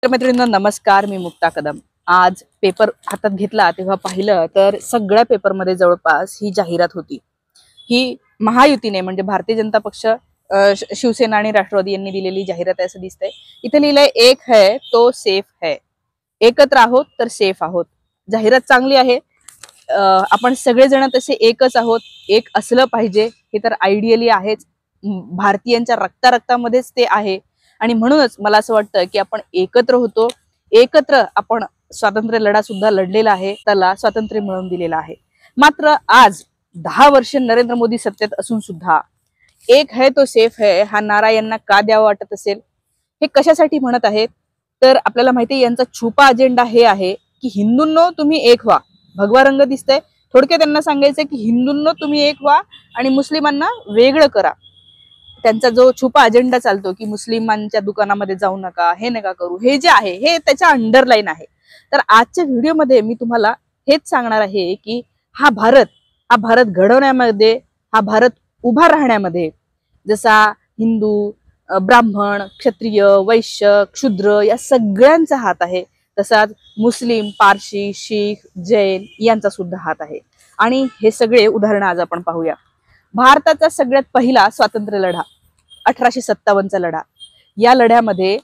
मित्रमैत्रिणींनो नमस्कार, मी मुक्ता कदम। आज पेपर हातात घेतला तेव्हा पाहिलं तर सगळ्या पेपरमध्ये जवळपास ही जाहिरात होती। ही महायुतीने म्हणजे भारतीय जनता पक्ष, शिवसेना आणि राष्ट्रवादी यांनी दिलेली जाहिरात आहे असं दिसतंय। इथे लिहिलंय एक है तो सेफ है, एकत्र आहोत तर सेफ आहोत। जाहिरात चांगली आहे। आपण सगळेजण तसे एकच आहोत, एक असलं पाहिजे हे तर आयडियली आहेच। भारतीयांच्या रक्तारक्तामध्येच ते आहे आणि म्हणूनच मला असं वाटतं की आपण एकत्र होतो, एकत्र आपण स्वातंत्र्य लढा सुद्धा लढलेला आहे, त्याला स्वातंत्र्य मिळवून दिलेलं आहे। मात्र आज 10 वर्ष नरेंद्र मोदी सत्तेत असून सुद्धा एक है तो सेफ है हा नारा यांना का द्यावा वाटत असेल? हे कशासाठी म्हणत आहेत तर आपल्याला माहिती आहे यांचा छुपा अजेंडा हे आहे की हिंदूंनो तुम्ही एक व्हा। भगवा रंग दिसतंय, थोडक्यात त्यांना सांगायचं की हिंदूंनो तुम्ही एक व्हा आणि मुस्लिमांना वेगळं करा। त्यांचा जो छुपा अजेंडा चालतो की मुस्लिमांच्या दुकानामध्ये जाऊ नका, हे नका करू, हे जे आहे हे त्याच्या अंडरलाईन आहे। तर आजच्या व्हिडिओमध्ये मी तुम्हाला हेच सांगणार आहे की हा भारत घडवण्यामध्ये, हा भारत उभा राहण्यामध्ये जसा हिंदू, ब्राह्मण, क्षत्रिय, वैश्य, क्षुद्र या सगळ्यांचा हात आहे, तसाच मुस्लिम, पारशी, शीख, जैन यांचा सुद्धा हात आहे। आणि हे सगळे उदाहरण आज आपण पाहूया। भारताचा सगळ्यात पहिला स्वातंत्र्य लढा 1857चा लढा, या लढ्यामध्ये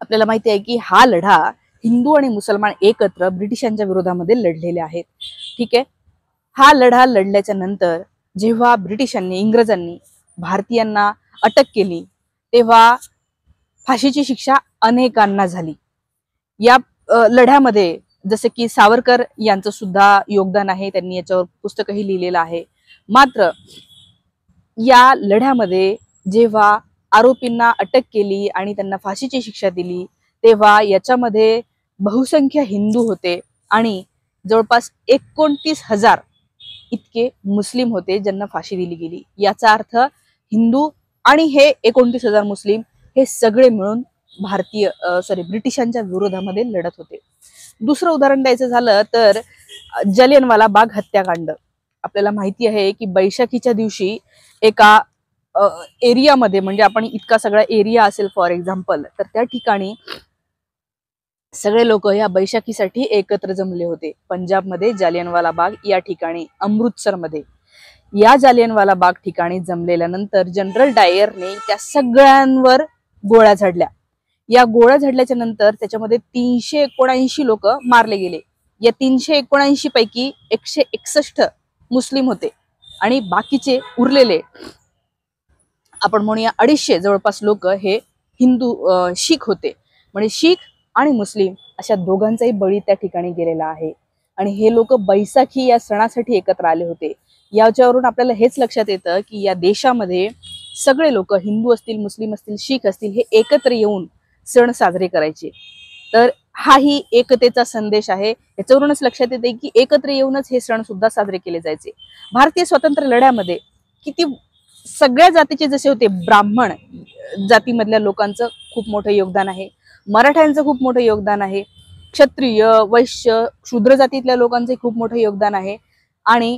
आपल्याला माहिती आहे की हा लढा हिंदू आणि मुसलमान एकत्र ब्रिटिशांच्या विरोधामध्ये लढलेले आहेत। ठीक आहे, हा लढा लढल्याच्या नंतर जेव्हा ब्रिटिशांनी, इंग्रजांनी भारतीयांना अटक केली तेव्हा फाशीची शिक्षा अनेकांना झाली। या लढ्यामध्ये जसे की सावरकर यांचं सुद्धा योगदान आहे, त्यांनी याच्यावर पुस्तकही लिहिलेलं आहे। मात्र या लढ्यामध्ये जेव्हा आरोपींना अटक केली आणि त्यांना फाशीची शिक्षा दिली तेव्हा याच्यामध्ये बहुसंख्य हिंदू होते आणि जवळपास 29,000 इतके मुस्लिम होते ज्यांना फाशी दिली गेली। याचा अर्थ हिंदू आणि हे 29,000 मुस्लिम हे सगळे मिळून ब्रिटिशांच्या विरोधामध्ये लढत होते। दुसरं उदाहरण द्यायचं झालं तर जालियनवाला बाग हत्याकांड। आपल्याला माहिती आहे की बैशाखीच्या दिवशी एका एरियामध्ये, म्हणजे आपण इतका सगळा एरिया असेल फॉर एक्झाम्पल, तर त्या ठिकाणी सगळे लोक या बैशाखीसाठी एकत्र जमले होते। पंजाबमध्ये जालियनवाला बाग या ठिकाणी, अमृतसरमध्ये या जालियनवाला बाग ठिकाणी जमलेल्यानंतर जनरल डायरने त्या सगळ्यांवर गोळ्या झाडल्या। या गोळ्या झाडल्याच्या नंतर त्याच्यामध्ये 379 लोक मारले गेले। या 379 पैकी 161 मुस्लिम होते आणि बाकीचे उरलेले आपण म्हणूया 250 जवळपास लोक हे हिंदू, शीख होते। म्हणजे शीख आणि मुस्लिम अशा दोघांचाही बळी त्या ठिकाणी गेलेला आहे। आणि हे लोक बैसाखी या सणासाठी एकत्र आले होते। याच्यावरून आपल्याला हेच लक्षात येतं की या देशामध्ये सगळे लोक, हिंदू असतील, मुस्लिम असतील, शीख असतील, हे एकत्र येऊन सण साजरे करायचे। तर हाही एकतेचा संदेश आहे। याच्यावरूनच लक्षात येते की एकत्र येऊनच हे सण सुद्धा साजरे केले जायचे। भारतीय स्वातंत्र्य लढ्यामध्ये किती सगळ्या जातीचे जसे होते, ब्राह्मण जातीमधल्या लोकांचं खूप मोठं योगदान आहे, मराठ्यांचं खूप मोठं योगदान आहे, क्षत्रिय, वैश्य, शूद्र जातीतल्या लोकांचं खूप मोठं योगदान आहे। आणि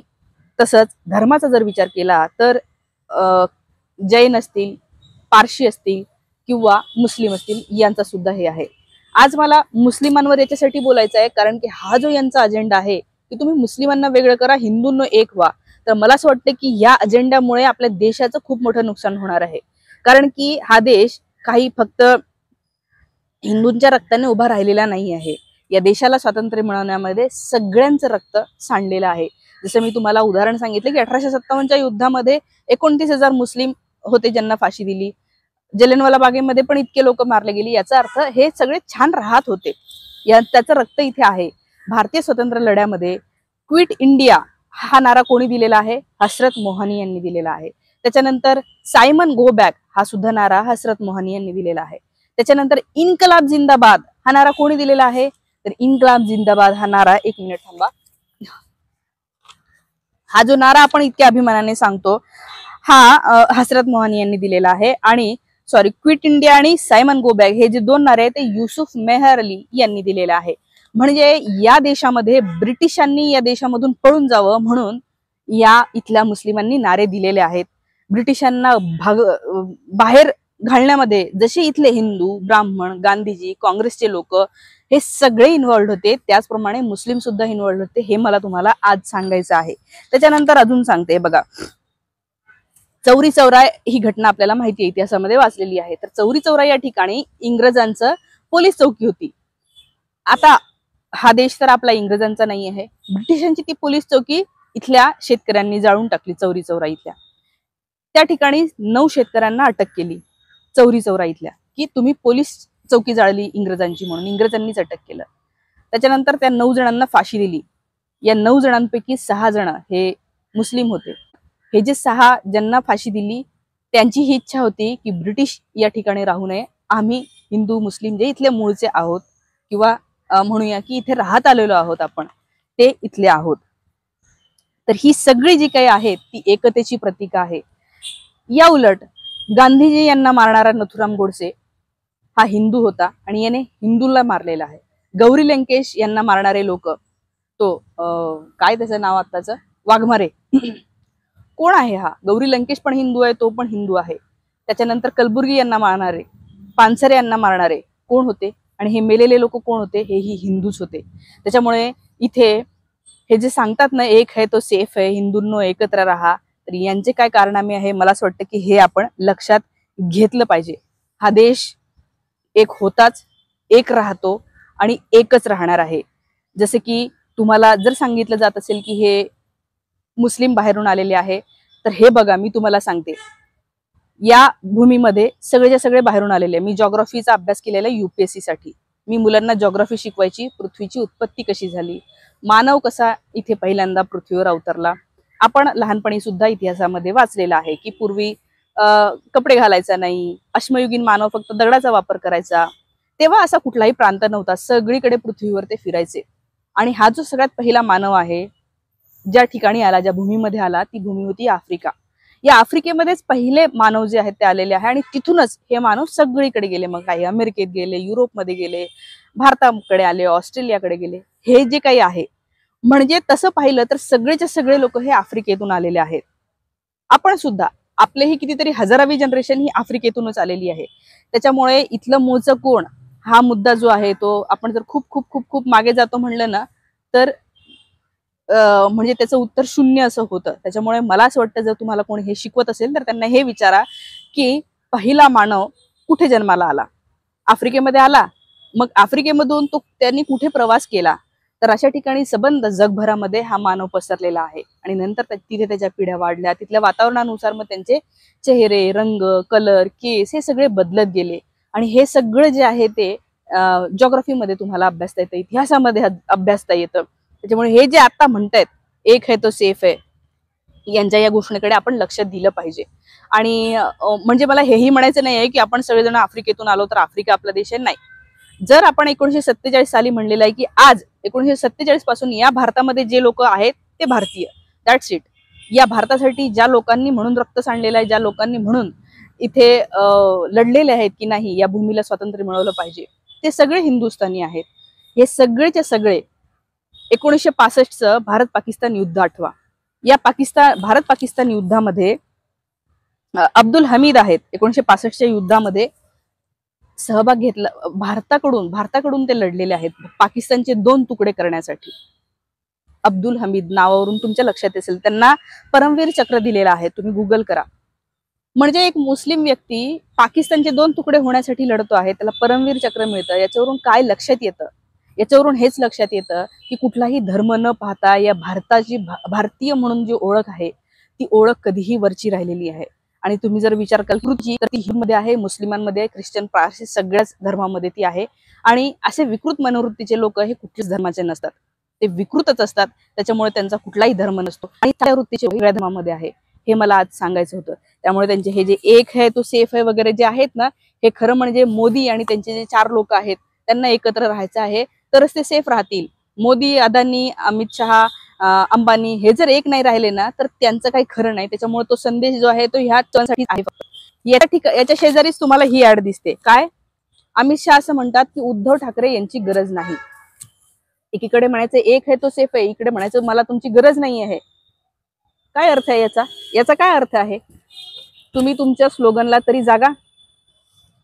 तसंच धर्माचा जर विचार केला तर जैन असतील, पारशी असतील किंवा मुस्लिम असतील, यांचा सुद्धा हे आहे। आज मला मुस्लिमांवर याच्यासाठी बोलायचं आहे कारण की हा जो यांचा अजेंडा आहे की तुम्ही मुस्लिमांना वेगळं करा, हिंदूंना एक व्हा, तर मला असं वाटतं की या अजेंड्यामुळे आपल्या देशाचं खूप मोठं नुकसान होणार आहे। कारण की हा देश काही फक्त हिंदूंच्या रक्ताने उभा राहिलेला नाही आहे। या देशाला स्वातंत्र्य मिळवण्यामध्ये सगळ्यांचं रक्त सांडलेलं आहे। जसं मी तुम्हाला उदाहरण सांगितलं की 1857च्या युद्धामध्ये 29,000 मुस्लिम होते ज्यांना फाशी दिली। जालियनवाला बागेमध्ये पण इतके लोक मारले गेले। याचा अर्थ हे सगळे छान राहत होते, त्याचं रक्त इथे आहे। भारतीय स्वातंत्र्य लढ्यामध्ये क्विट इंडिया हा नारा कोणी दिलेला आहे? हसरत मोहनी यांनी दिलेला आहे। त्याच्यानंतर सायमन गो बॅक हा सुद्धा नारा हसरत मोहनी यांनी दिलेला आहे। त्याच्यानंतर इन्कलाब जिंदाबाद हा नारा कोणी दिलेला आहे? तर इन्कलाब जिंदाबाद हा नारा, एक मिनिट थांबा, हा जो नारा आपण इतक्या अभिमानाने सांगतो हा हसरत मोहनी यांनी दिलेला आहे। आणि क्विट इंडिया आणि सायमन गो बॅक हे जे दोन नारे आहेत ते युसुफ मेहर अली यांनी दिलेले आहे। म्हणजे या देशामध्ये ब्रिटिशांनी या देशामधून पळून जावं म्हणून या इथल्या मुस्लिमांनी नारे दिलेले आहेत। ब्रिटिशांना बाहेर घालण्यामध्ये जसे इथले हिंदू, ब्राह्मण, गांधीजी, काँग्रेसचे लोक हे सगळे इन्व्हॉल्ड होते, त्याचप्रमाणे मुस्लिम सुद्धा इन्व्हॉल्ड होते, हे मला तुम्हाला आज सांगायचं आहे. त्याच्यानंतर अजून सांगते बघा, चौरी चौरा ही घटना आपल्याला माहिती आहे, इतिहासामध्ये वाचलेली आहे. तर चौरी चौरा या ठिकाणी इंग्रजांचं पोलीस चौकी होती. आता हा देश तर आपला इंग्रजांचा नाही आहे, ब्रिटिशांची ती पोलीस चौकी इथल्या शेतकऱ्यांनी जाळून टाकली. चौरी चौरा इथल्या त्या ठिकाणी 9 शेतकऱ्यांना अटक केली चौरी चौरा इथल्या, की तुम्ही पोलीस चौकी जाळली इंग्रजांची म्हणून इंग्रजांनीच अटक केलं. त्याच्यानंतर त्या 9 जणांना फाशी दिली. या 9 जणांपैकी 6 जण हे मुस्लिम होते. हे जे 6 ज्यांना फाशी दिली त्यांची ही इच्छा होती की ब्रिटिश या ठिकाणी राहू नये, आम्ही हिंदू मुस्लिम जे इथले मूळचे आहोत किंवा म्हणूया की इथे राहत आलेलो आहोत आपण, ते इथले आहोत. तर ही सगळी जी काही आहेत ती एकतेची प्रतीक आहे. या उलट गांधीजी यांना मारणारा नथुराम गोडसे हा हिंदू होता आणि याने हिंदूला मारलेला आहे. गौरी लंकेश यांना मारणारे लोक, तो काय त्याचं नाव आत्ताचं, वाघमारे कोण आहे हा? गौरी लंकेश पण हिंदू आहे, तो पण हिंदू आहे. त्याच्यानंतर कलबुर्गी यांना मारणारे, पानसरे यांना मारणारे कोण होते? आणि हे मेलेले लोक कोण होते? हेही हिंदूच होते. त्याच्यामुळे इथे हे जे सांगतात ना, एक है तो सेफ आहे, हिंदूंनो एकत्र राहा, तर यांचे काय कारनामे आहे मला असं वाटतं की हे आपण लक्षात घेतलं पाहिजे. हा देश एक होताच, एक राहतो आणि एकच राहणार आहे. जसे की तुम्हाला जर सांगितलं जात असेल की हे मुस्लिम बाहेरून आलेले आहे, तर हे बघा मी तुम्हाला सांगते, या भूमीमध्ये सगळेच्या सगळे बाहेरून आलेले. मी जॉग्राफीचा अभ्यास केलेला UPSC साठी. मी मुलांना जॉग्राफी शिकवायची, पृथ्वीची उत्पत्ती कशी झाली, मानव कसा इथे पहिल्यांदा पृथ्वीवर अवतरला. आपण लहानपणी सुद्धा इतिहासामध्ये वाचलेला आहे की पूर्वी कपडे घालायचा नाही, अश्मयुगीन मानव फक्त दगडाचा वापर करायचा. तेव्हा असा कुठलाही प्रांत नव्हता, सगळीकडे पृथ्वीवर ते फिरायचे. आणि हा जो सगळ्यात पहिला मानव आहे ज्या ठिकाणी आला, ज्या भूमीमध्ये आला, ती भूमी होती आफ्रिका. या आफ्रिकेमध्येच पहिले मानव जे आहेत ते आलेले आहे आणि तिथूनच हे मानव सगळीकडे गेले. मग काही अमेरिकेत गेले, युरोपमध्ये गेले, भारताकडे आले, ऑस्ट्रेलियाकडे गेले. हे जे काही आहे म्हणजे तसं पाहिलं तर सगळेचे सगळे लोक हे आफ्रिकेतून आलेले आहेत. आपण सुद्धा आपलेही कितीतरी हजारावी जनरेशन ही आफ्रिकेतूनच आलेली आहे. त्याच्यामुळे इथलं मूळचं कोण हा मुद्दा जो आहे तो आपण जर खूप खूप खूप खूप मागे जातो म्हणलं ना, तर म्हणजे त्याचं उत्तर 0 असं होतं. त्याच्यामुळे मला असं वाटतं जर तुम्हाला कोणी हे शिकवत असेल तर त्यांना हे विचारा की पहिला मानव कुठे जन्माला आला? आफ्रिकेमध्ये आला, मग आफ्रिकेमधून तो त्यांनी कुठे प्रवास केला? तर अशा ठिकाणी सबंध जगभरामध्ये हा मानव पसरलेला आहे आणि नंतर तिथे त्याच्या पिढ्या वाढल्या, तिथल्या वातावरणानुसार मग त्यांचे चेहरे, रंग, कलर, केस हे सगळे बदलत गेले. आणि हे सगळं जे आहे ते जॉग्राफीमध्ये तुम्हाला अभ्यासता येतं, इतिहासामध्ये अभ्यासता येतं. त्याच्यामुळे हे जे आता म्हणतायत एक है तो सेफ आहे, यांच्या या घोषणेकडे आपण लक्ष दिलं पाहिजे. आणि म्हणजे मला हेही म्हणायचं नाही आहे की आपण सगळेजण आफ्रिकेतून आलो तर आफ्रिका आपला देश आहे, नाही. जर आपण 1947 साली म्हणलेलं आहे की आज 1947 पासून या भारतामध्ये जे लोक आहेत ते भारतीय, दॅट्स इट. या भारतासाठी ज्या लोकांनी म्हणून रक्त सांडलेलं आहे, ज्या लोकांनी म्हणून इथे लढलेले आहेत की नाही या भूमीला स्वातंत्र्य मिळवलं पाहिजे, ते सगळे हिंदुस्थानी आहेत. हे सगळेचे सगळे 1965चं भारत पाकिस्तान युद्ध आठवा. या भारत पाकिस्तान युद्धामध्ये अब्दुल हमीद आहेत 1965च्या युद्धामध्ये सहभाग घेतला. भारताकडून ते लढलेले आहेत पाकिस्तानचे 2 तुकडे करण्यासाठी. अब्दुल हमीद नावावरून तुमच्या लक्षात असेल, त्यांना परमवीर चक्र दिलेला आहे, तुम्ही गुगल करा. म्हणजे एक मुस्लिम व्यक्ती पाकिस्तानचे 2 तुकडे होण्यासाठी लढतो आहे, त्याला परमवीर चक्र मिळतं. याच्यावरून काय लक्षात येतं? याच्यावरून हेच लक्षात येतं की कुठलाही धर्म न पाहता या भारताची भारतीय म्हणून जी ओळख आहे ती ओळख कधीही वरची राहिलेली आहे. आणि तुम्ही जर विचार कराल तर ती हिंदूमध्ये आहे, मुस्लिमांमध्ये आहे, ख्रिश्चन, पारसी सगळ्याच धर्मामध्ये ती आहे. आणि असे विकृत मनोवृत्तीचे लोक हे कुठल्याच धर्माचे नसतात, ते विकृतच असतात. त्याच्यामुळे त्यांचा कुठलाही धर्म नसतो आणि त्या वृत्तीचे वेगळ्या धर्मामध्ये आहे, हे मला आज सांगायचं होतं. त्यामुळे त्यांचे हे जे एक है तो सेफ आहे वगैरे जे आहेत ना, हे खरं म्हणजे मोदी आणि त्यांचे जे 4 लोक आहेत त्यांना एकत्र राहायचं आहे, तरच ते सेफ राहतील. मोदी, अदानी, अमित शहा, अंबानी हे जर एक नाही राहिले ना तर त्यांचं काही खरं नाही. त्याच्यामुळे तो संदेश जो आहे तो ह्या साठी आहे फक्त. याच्या शेजारीच तुम्हाला ही ऍड दिसते. काय? अमित शहा असं म्हणतात की उद्धव ठाकरे यांची गरज नाही. एकीकडे म्हणायचं एक है तो सेफ आहे, इकडे म्हणायचं मला तुमची गरज नाही आहे. काय अर्थ आहे याचा? याचा काय अर्थ आहे? तुम्ही तुमच्या स्लोगनला तरी जागा.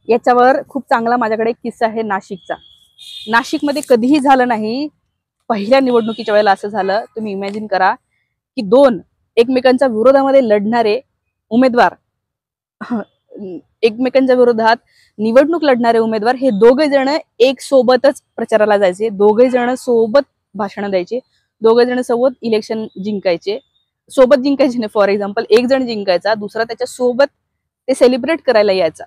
याच्यावर खूप चांगला माझ्याकडे एक किस्सा आहे नाशिकचा. नाशिकमध्ये कधीही झालं नाही, पहिल्या निवडणुकीच्या वेळेला असं झालं. तुम्ही इमॅजिन करा की दोन एकमेकांच्या विरोधामध्ये लढणारे उमेदवार एकमेकांच्या विरोधात निवडणूक लढणारे उमेदवार हे दोघे जण एक सोबतच प्रचाराला जायचे, दोघे जण सोबत भाषण द्यायचे, दोघे जण सोबत इलेक्शन जिंकायचे. सोबत जिंकायचे नाही, फॉर एक्झाम्पल एक जण जिंकायचा, दुसरा त्याच्या सोबत ते सेलिब्रेट करायला यायचा.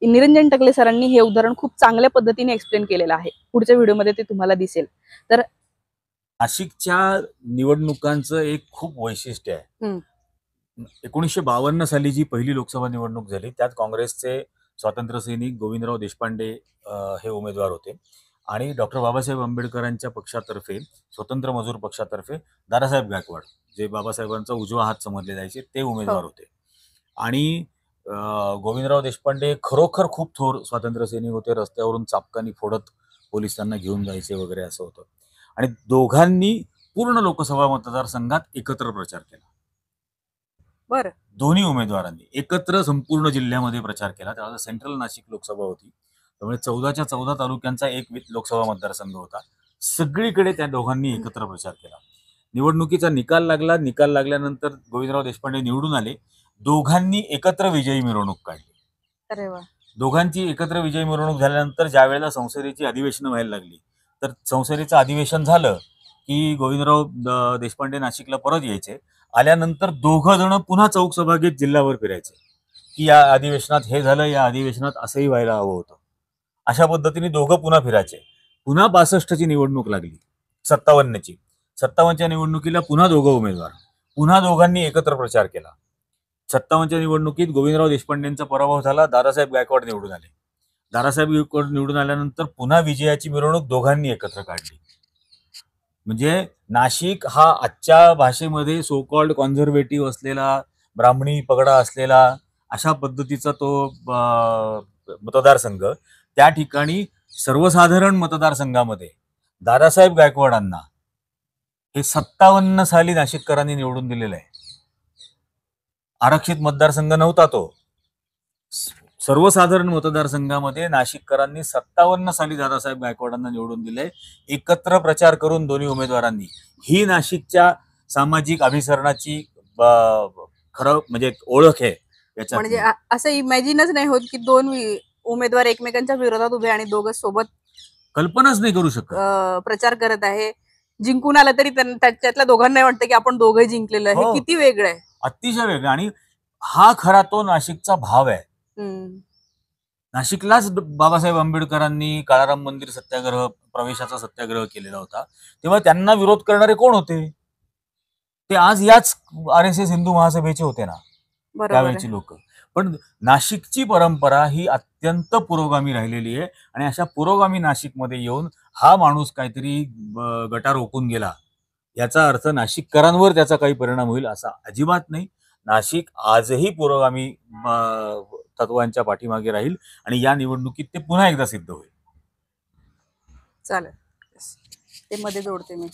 निरंजन टकले सरांनी हे उदाहरण खूप चांगल्या पद्धतीने एक्सप्लेन केलेलं आहे. पुढच्या व्हिडिओमध्ये ते तुम्हाला दिसेल. तर नाशिकच्या निवडणुकांचं एक खूप वैशिष्ट्य आहे. 1952 साली जी पहिली लोकसभा निवडणूक झाली त्यात काँग्रेसचे स्वातंत्र्य सैनिक गोविंदराव देशपांडे हे उमेदवार होते आणि डॉक्टर बाबासाहेब आंबेडकरांच्या पक्षातर्फे स्वतंत्र मजूर पक्षातर्फे दादासाहेब गायकवाड जे बाबासाहेबांचा उजवा हात समजले जायचे ते उमेदवार होते. आणि गोविंदराव देशपांडे खरोखर खूप थोर स्वातंत्र्य सैनिक होते. रस्त्यावरून चापकानी फोडत पोलिसांना घेऊन जायचे वगैरे असं होतं. आणि दोघांनी पूर्ण लोकसभा मतदारसंघात एकत्र प्रचार केला. बरं, दोन्ही उमेदवारांनी एकत्र संपूर्ण जिल्ह्यामध्ये प्रचार केला. त्यावेळेला सेंट्रल नाशिक लोकसभा होती, त्यामुळे 14च्या 14 तालुक्यांचा एक लोकसभा मतदारसंघ होता. सगळीकडे त्या दोघांनी एकत्र प्रचार केला. निवडणुकीचा निकाल लागला. निकाल लागल्यानंतर गोविंदराव देशपांडे निवडून आले. दोघांनी एकत्र विजयी मिरवणूक काढली. अरे वा. दोघांची एकत्र विजयी मिरवणूक झाल्यानंतर ज्या वेळेला संसदेची अधिवेशनं व्हायला लागली तर संसदेचं अधिवेशन झालं की गोविंदराव देशपांडे नाशिकला परत यायचे. आल्यानंतर दोघं जण पुन्हा चौक सभा घेत जिल्हाभर फिरायचे की या अधिवेशनात हे झालं, या अधिवेशनात असंही व्हायला हवं होतं. अशा पद्धतीने दोघं पुन्हा फिरायचे. पुन्हा 62ची निवडणूक लागली, 57ची. 57च्या निवडणुकीला पुन्हा दोघं उमेदवार, पुन्हा दोघांनी एकत्र प्रचार केला. 57च्या निवडणुकीत गोविंदराव देशपांडेंचा पराभव झाला. दादासाहेब गायकवाड निवडून आले. दादासाहेब गायकवाड निवडून आल्यानंतर पुन्हा विजयाची मिरवणूक दोघांनी एकत्र काढली. म्हणजे नाशिक हा आजच्या भाषेमध्ये सो कॉल्ड कॉन्झर्वेटिव्ह असलेला, ब्राह्मणी पगडा असलेला अशा पद्धतीचा तो मतदारसंघ, त्या ठिकाणी सर्वसाधारण मतदारसंघामध्ये दादासाहेब गायकवाडांना हे 57 साली नाशिककरांनी निवडून दिलेलं आहे. आरक्षित मतदारसंघ नव्हता तो. सर्वसाधारण मतदारसंघामध्ये नाशिककरांनी 57 साली दादासाहेब गायकवाडांना निवडून दिले, एकत्र प्रचार करून दोन्ही उमेदवारांनी. ही नाशिकच्या सामाजिक अभिसरणाची खरं म्हणजे ओळख आहे. याच्यात म्हणजे असं इमॅजिनच नाही होत की दोन उमेदवार एकमेकांच्या विरोधात उभे आणि दोघं सोबत कल्पनाच नाही करू शकत प्रचार करत आहे. जिंकून आलं तरी त्याच्यातल्या दोघांना वाटतं की आपण दोघे जिंकलेलं आहे. हो. किती वेगळं आहे, अतिशय वेगळं. आणि हा खरा तो नाशिकचा भाव आहे. नाशिकलाच बाबासाहेब आंबेडकरांनी काळाराम मंदिर सत्याग्रह, प्रवेशाचा सत्याग्रह केलेला होता. तेव्हा त्यांना विरोध करणारे कोण होते? ते आज याच RSS हिंदू महासभेचे होते ना, त्यावेळेची लोक. पण नाशिकची परंपरा ही अत्यंत पुरोगामी राहिलेली आहे. आणि अशा पुरोगामी नाशिकमध्ये येऊन हा माणूस काहीतरी गटार ओकून गेला याचा अर्थ नाशिककरांवर त्याचा काही परिणाम होईल असा अजिबात नाही. नाशिक आजही पुरोगामी तत्वांच्या पाठीमागे राहील आणि या निवडणुकीत ते पुन्हा एकदा सिद्ध होईल. चालेल, ते मध्ये जोडते मी.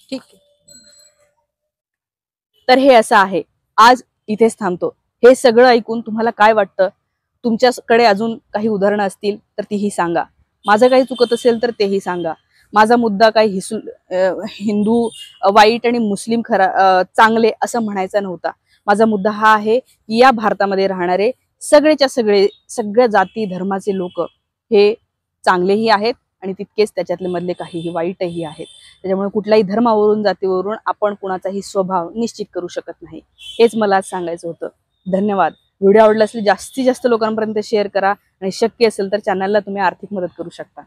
ठीक आहे. तर हे असं आहे. आज इथेच थांबतो. हे सगळं ऐकून तुम्हाला काय वाटतं? तुमच्याकडे अजून काही उदाहरणं असतील तर तीही सांगा. माझं काही चुकत असेल तर तेही सांगा. माझा मुद्दा काही हिंदू वाईट आणि मुस्लिम चांगले असं म्हणायचा नव्हता. माझा मुद्दा हा आहे की या भारतामध्ये राहणारे सगळ्या जाती धर्माचे लोक हे चांगलेही आहेत आणि तितकेच त्याच्यातले मधले काहीही वाईटही आहेत. त्याच्यामुळे कुठल्याही धर्मावरून, जातीवरून आपण कुणाचाही स्वभाव निश्चित करू शकत नाही. हेच मला आज सांगायचं होतं. धन्यवाद. व्हिडिओ आवडला असेल जास्तीत जास्त लोकांपर्यंत शेअर करा आणि शक्य असेल तर चॅनलला तुम्ही आर्थिक मदत करू शकता.